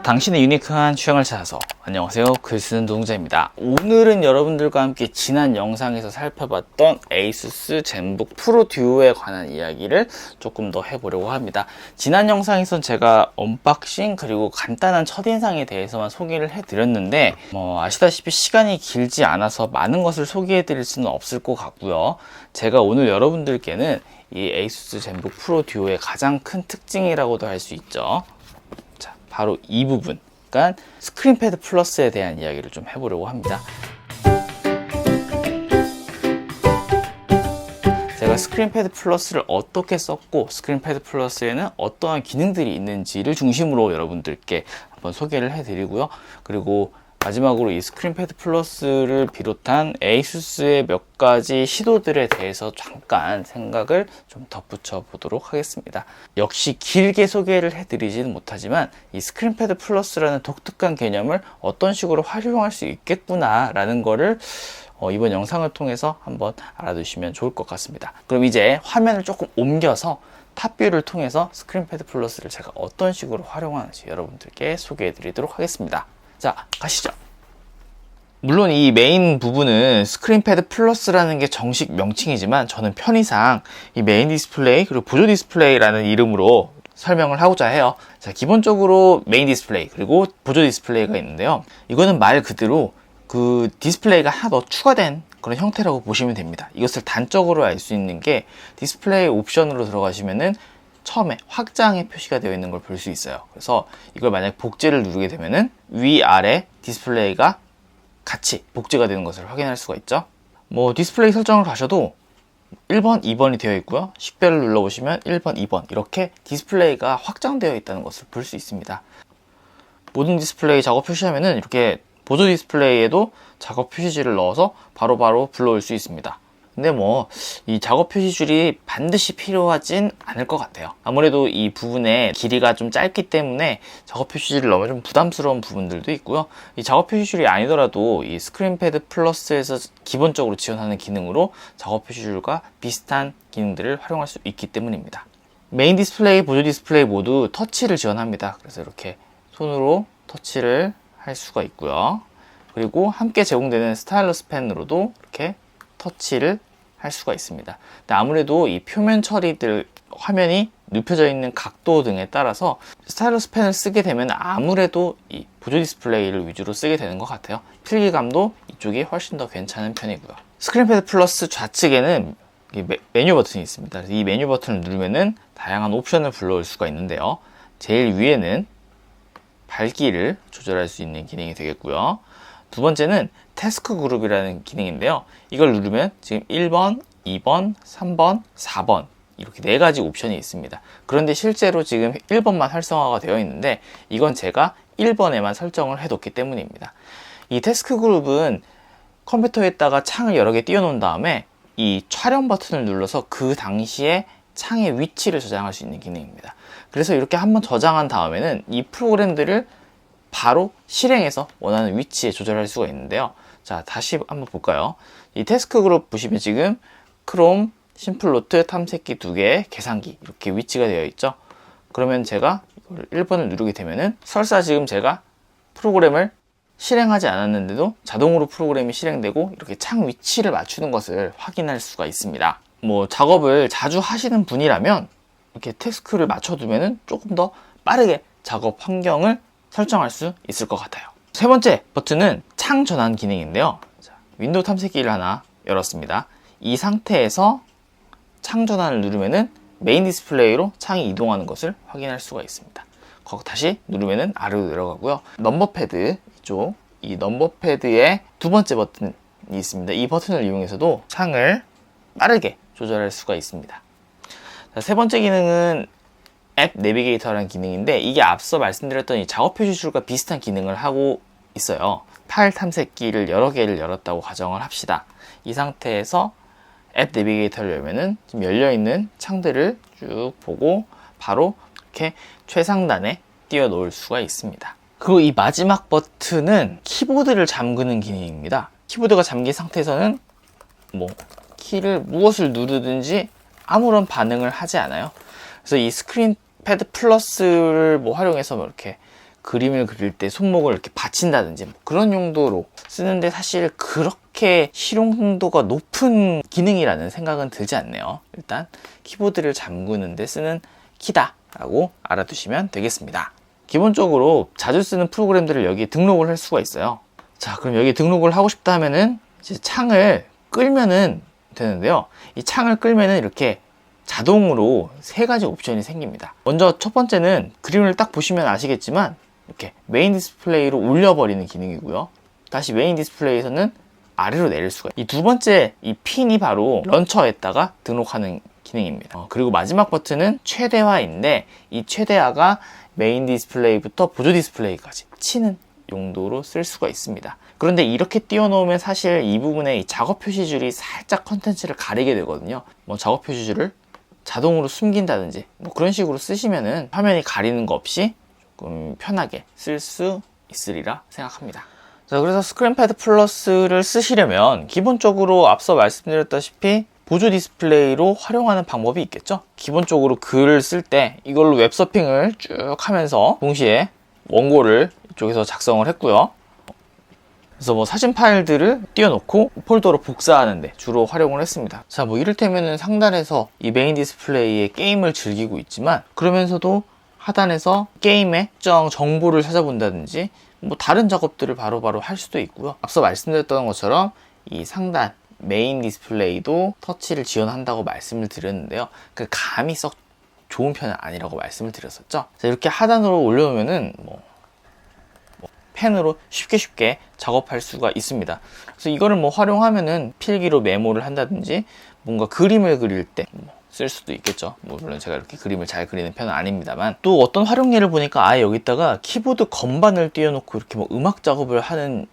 당신의 유니크한 취향을 찾아서. 안녕하세요, 글쓰는 노동자입니다. 오늘은 여러분들과 함께 지난 영상에서 살펴봤던 ASUS 젠북 프로 듀오에 관한 이야기를 조금 더 해보려고 합니다. 지난 영상에선 제가 언박싱 그리고 간단한 첫인상에 대해서만 소개를 해드렸는데 아시다시피 시간이 길지 않아서 많은 것을 소개해드릴 수는 없을 것 같고요. 제가 오늘 여러분들께는 이 ASUS 젠북 프로 듀오의 가장 큰 특징이라고도 할 수 있죠. 바로 이 부분, 그러니까 스크린패드 플러스에 대한 이야기를 좀 해보려고 합니다. 제가 스크린패드 플러스를 어떻게 썼고 스크린패드 플러스에는 어떠한 기능들이 있는지를 중심으로 여러분들께 한번 소개를 해드리고요. 그리고 마지막으로 이 스크린패드 플러스를 비롯한 ASUS의 몇 가지 시도들에 대해서 잠깐 생각을 좀 덧붙여 보도록 하겠습니다. 역시 길게 소개를 해드리지는 못하지만 이 스크린패드 플러스라는 독특한 개념을 어떤 식으로 활용할 수 있겠구나 라는 거를 이번 영상을 통해서 한번 알아두시면 좋을 것 같습니다. 그럼 이제 화면을 조금 옮겨서 탑뷰를 통해서 스크린패드 플러스를 제가 어떤 식으로 활용하는지 여러분들께 소개해 드리도록 하겠습니다. 자, 가시죠. 물론 이 메인 부분은 스크린패드 플러스라는 게 정식 명칭이지만 저는 편의상 이 메인 디스플레이 그리고 보조 디스플레이라는 이름으로 설명을 하고자 해요. 자, 기본적으로 메인 디스플레이 그리고 보조 디스플레이가 있는데요. 이거는 말 그대로 그 디스플레이가 하나 더 추가된 그런 형태라고 보시면 됩니다. 이것을 단적으로 알 수 있는 게 디스플레이 옵션으로 들어가시면은 처음에 확장의 표시가 되어 있는 걸 볼 수 있어요. 그래서 이걸 만약 복제를 누르게 되면은 위아래 디스플레이가 같이 복제가 되는 것을 확인할 수가 있죠. 디스플레이 설정을 가셔도 1번, 2번이 되어 있고요. 식별을 눌러보시면 1번, 2번 이렇게 디스플레이가 확장되어 있다는 것을 볼 수 있습니다. 모든 디스플레이 작업 표시하면은 이렇게 보조 디스플레이에도 작업 표시줄을 넣어서 바로바로 불러올 수 있습니다. 근데 이 작업 표시줄이 반드시 필요하진 않을 것 같아요. 아무래도 이 부분의 길이가 좀 짧기 때문에 작업 표시줄을 넣으면 좀 부담스러운 부분들도 있고요. 이 작업 표시줄이 아니더라도 이 스크린패드 플러스에서 기본적으로 지원하는 기능으로 작업 표시줄과 비슷한 기능들을 활용할 수 있기 때문입니다. 메인 디스플레이, 보조 디스플레이 모두 터치를 지원합니다. 그래서 이렇게 손으로 터치를 할 수가 있고요. 그리고 함께 제공되는 스타일러스 펜으로도 이렇게 터치를 할 수가 있습니다. 근데 아무래도 이 표면 처리들 화면이 눕혀져 있는 각도 등에 따라서 스타일러스 펜을 쓰게 되면 아무래도 이 보조 디스플레이를 위주로 쓰게 되는 것 같아요. 필기감도 이쪽이 훨씬 더 괜찮은 편이고요. 스크린패드 플러스 좌측에는 메뉴 버튼이 있습니다. 그래서 이 메뉴 버튼을 누르면은 다양한 옵션을 불러올 수가 있는데요. 제일 위에는 밝기를 조절할 수 있는 기능이 되겠고요. 두 번째는 태스크 그룹이라는 기능인데요. 이걸 누르면 지금 1번, 2번, 3번, 4번 이렇게 4가지 옵션이 있습니다. 그런데 실제로 지금 1번만 활성화가 되어 있는데 이건 제가 1번에만 설정을 해뒀기 때문입니다. 이 태스크 그룹은 컴퓨터에다가 창을 여러 개 띄워놓은 다음에 이 촬영 버튼을 눌러서 그 당시에 창의 위치를 저장할 수 있는 기능입니다. 그래서 이렇게 한번 저장한 다음에는 이 프로그램들을 바로 실행해서 원하는 위치에 조절할 수가 있는데요. 자, 다시 한번 볼까요? 이 태스크 그룹 보시면 지금 크롬, 심플노트, 탐색기 2개, 계산기 이렇게 위치가 되어 있죠. 그러면 제가 이걸 1번을 누르게 되면은 설사 지금 제가 프로그램을 실행하지 않았는데도 자동으로 프로그램이 실행되고 이렇게 창 위치를 맞추는 것을 확인할 수가 있습니다. 작업을 자주 하시는 분이라면 이렇게 태스크를 맞춰두면은 조금 더 빠르게 작업 환경을 설정할 수 있을 것 같아요. 세 번째 버튼은 창 전환 기능인데요. 자, 윈도우 탐색기를 하나 열었습니다. 이 상태에서 창 전환을 누르면은 메인 디스플레이로 창이 이동하는 것을 확인할 수가 있습니다. 거기 다시 누르면은 아래로 내려가고요. 넘버패드 이쪽, 이 넘버패드의 두 번째 버튼이 있습니다. 이 버튼을 이용해서도 창을 빠르게 조절할 수가 있습니다. 자, 세 번째 기능은 앱 내비게이터라는 기능인데 이게 앞서 말씀드렸던 이 작업 표시줄과 비슷한 기능을 하고 있어요. 파일 탐색기를 여러 개를 열었다고 가정을 합시다. 이 상태에서 앱 내비게이터를 열면은 지금 열려있는 창들을 쭉 보고 바로 이렇게 최상단에 띄워 놓을 수가 있습니다. 그리고 이 마지막 버튼은 키보드를 잠그는 기능입니다. 키보드가 잠긴 상태에서는 키를 무엇을 누르든지 아무런 반응을 하지 않아요. 그래서 이 스크린패드 플러스를 활용해서 이렇게 그림을 그릴 때 손목을 이렇게 받친다든지 뭐 그런 용도로 쓰는데 사실 그렇게 실용도가 높은 기능이라는 생각은 들지 않네요. 일단 키보드를 잠그는 데 쓰는 키다 라고 알아두시면 되겠습니다. 기본적으로 자주 쓰는 프로그램들을 여기 등록을 할 수가 있어요. 자, 그럼 여기 등록을 하고 싶다 하면은 이제 창을 끌면은 되는데요. 이 창을 끌면은 이렇게 자동으로 세 가지 옵션이 생깁니다. 먼저 첫 번째는 그림을 딱 보시면 아시겠지만 이렇게 메인 디스플레이로 올려버리는 기능이고요. 다시 메인 디스플레이에서는 아래로 내릴 수가 있어요. 이 두 번째 이 핀이 바로 런처에다가 등록하는 기능입니다. 그리고 마지막 버튼은 최대화인데 이 최대화가 메인 디스플레이부터 보조 디스플레이까지 치는 용도로 쓸 수가 있습니다. 그런데 이렇게 띄워놓으면 사실 이 부분에 이 작업 표시줄이 살짝 컨텐츠를 가리게 되거든요. 뭐 작업 표시줄을 자동으로 숨긴다든지 뭐 그런 식으로 쓰시면은 화면이 가리는 거 없이 조금 편하게 쓸 수 있으리라 생각합니다. 자, 그래서 스크린패드 플러스를 쓰시려면 기본적으로 앞서 말씀드렸다시피 보조 디스플레이로 활용하는 방법이 있겠죠. 기본적으로 글을 쓸 때 이걸로 웹서핑을 쭉 하면서 동시에 원고를 이쪽에서 작성을 했고요. 그래서 뭐 사진 파일들을 띄워놓고 폴더로 복사하는데 주로 활용을 했습니다. 자, 뭐 이를테면은 상단에서 이 메인 디스플레이에 게임을 즐기고 있지만 그러면서도 하단에서 게임의 특정 정보를 찾아본다든지 뭐 다른 작업들을 바로바로 할 수도 있고요. 앞서 말씀드렸던 것처럼 이 상단 메인 디스플레이도 터치를 지원한다고 말씀을 드렸는데요. 그 감이 썩 좋은 편은 아니라고 말씀을 드렸었죠. 자, 이렇게 하단으로 올려놓으면은 뭐 펜으로 쉽게 작업할 수가 있습니다. 그래서 이거를 뭐 활용하면은 필기로 메모를 한다든지 뭔가 그림을 그릴 때 쓸 수도 있겠죠. 뭐 물론 제가 이렇게 그림을 잘 그리는 편은 아닙니다만, 또 어떤 활용 예를 보니까 아예 여기다가 키보드 건반을 띄워놓고 이렇게 뭐 음악 작업을 하는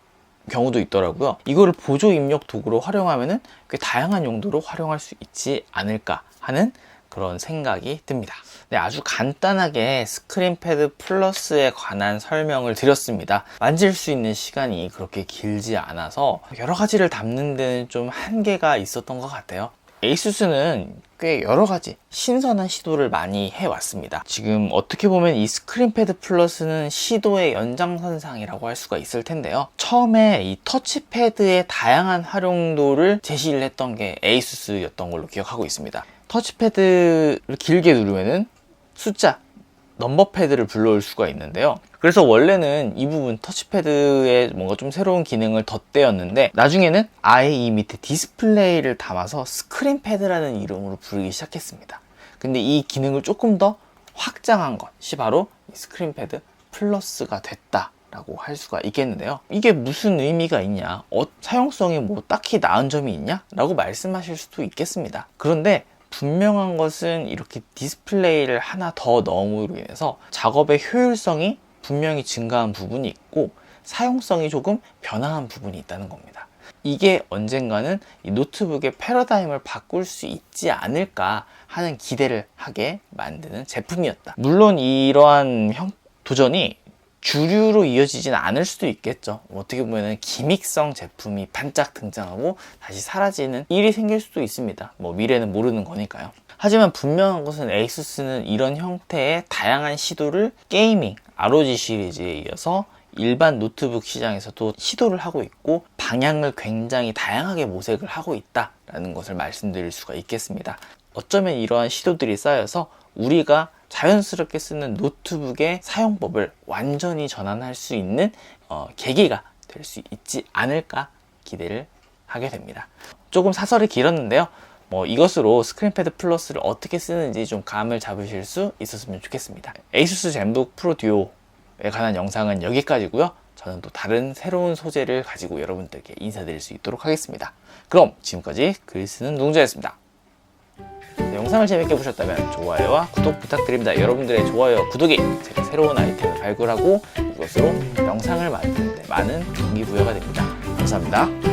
경우도 있더라고요. 이거를 보조 입력 도구로 활용하면은 꽤 다양한 용도로 활용할 수 있지 않을까 하는 그런 생각이 듭니다. 네, 아주 간단하게 스크린패드 플러스에 관한 설명을 드렸습니다. 만질 수 있는 시간이 그렇게 길지 않아서 여러 가지를 담는 데는 좀 한계가 있었던 것 같아요. 에이수스는 꽤 여러 가지 신선한 시도를 많이 해왔습니다. 지금 어떻게 보면 이 스크린패드 플러스는 시도의 연장선상이라고 할 수가 있을 텐데요. 처음에 이 터치패드의 다양한 활용도를 제시를 했던 게 에이수스였던 걸로 기억하고 있습니다. 터치패드를 길게 누르면은 숫자, 넘버 패드를 불러올 수가 있는데요. 그래서 원래는 이 부분 터치패드에 뭔가 좀 새로운 기능을 덧대었는데 나중에는 아예 이 밑에 디스플레이를 담아서 스크린패드라는 이름으로 부르기 시작했습니다. 근데 이 기능을 조금 더 확장한 것이 바로 스크린패드 플러스가 됐다 라고 할 수가 있겠는데요. 이게 무슨 의미가 있냐, 사용성이 뭐 딱히 나은 점이 있냐 라고 말씀하실 수도 있겠습니다. 그런데 분명한 것은 이렇게 디스플레이를 하나 더 넣음으로 인해서 작업의 효율성이 분명히 증가한 부분이 있고 사용성이 조금 변화한 부분이 있다는 겁니다. 이게 언젠가는 이 노트북의 패러다임을 바꿀 수 있지 않을까 하는 기대를 하게 만드는 제품이었다. 물론 이러한 도전이 주류로 이어지진 않을 수도 있겠죠. 어떻게 보면 기믹성 제품이 반짝 등장하고 다시 사라지는 일이 생길 수도 있습니다. 뭐 미래는 모르는 거니까요. 하지만 분명한 것은 에이수스는 이런 형태의 다양한 시도를 게이밍, ROG 시리즈에 이어서 일반 노트북 시장에서도 시도를 하고 있고 방향을 굉장히 다양하게 모색을 하고 있다라는 것을 말씀드릴 수가 있겠습니다. 어쩌면 이러한 시도들이 쌓여서 우리가 자연스럽게 쓰는 노트북의 사용법을 완전히 전환할 수 있는 계기가 될 수 있지 않을까 기대를 하게 됩니다. 조금 사설이 길었는데요. 이것으로 스크린패드 플러스를 어떻게 쓰는지 좀 감을 잡으실 수 있었으면 좋겠습니다. 에이수스 젠북 프로 듀오에 관한 영상은 여기까지고요. 저는 또 다른 새로운 소재를 가지고 여러분들께 인사드릴 수 있도록 하겠습니다. 그럼 지금까지 글 쓰는 노동자였습니다. 영상을 재밌게 보셨다면 좋아요와 구독 부탁드립니다. 여러분들의 좋아요와 구독이 제가 새로운 아이템을 발굴하고 이것으로 영상을 만드는 데 많은 동기부여가 됩니다. 감사합니다.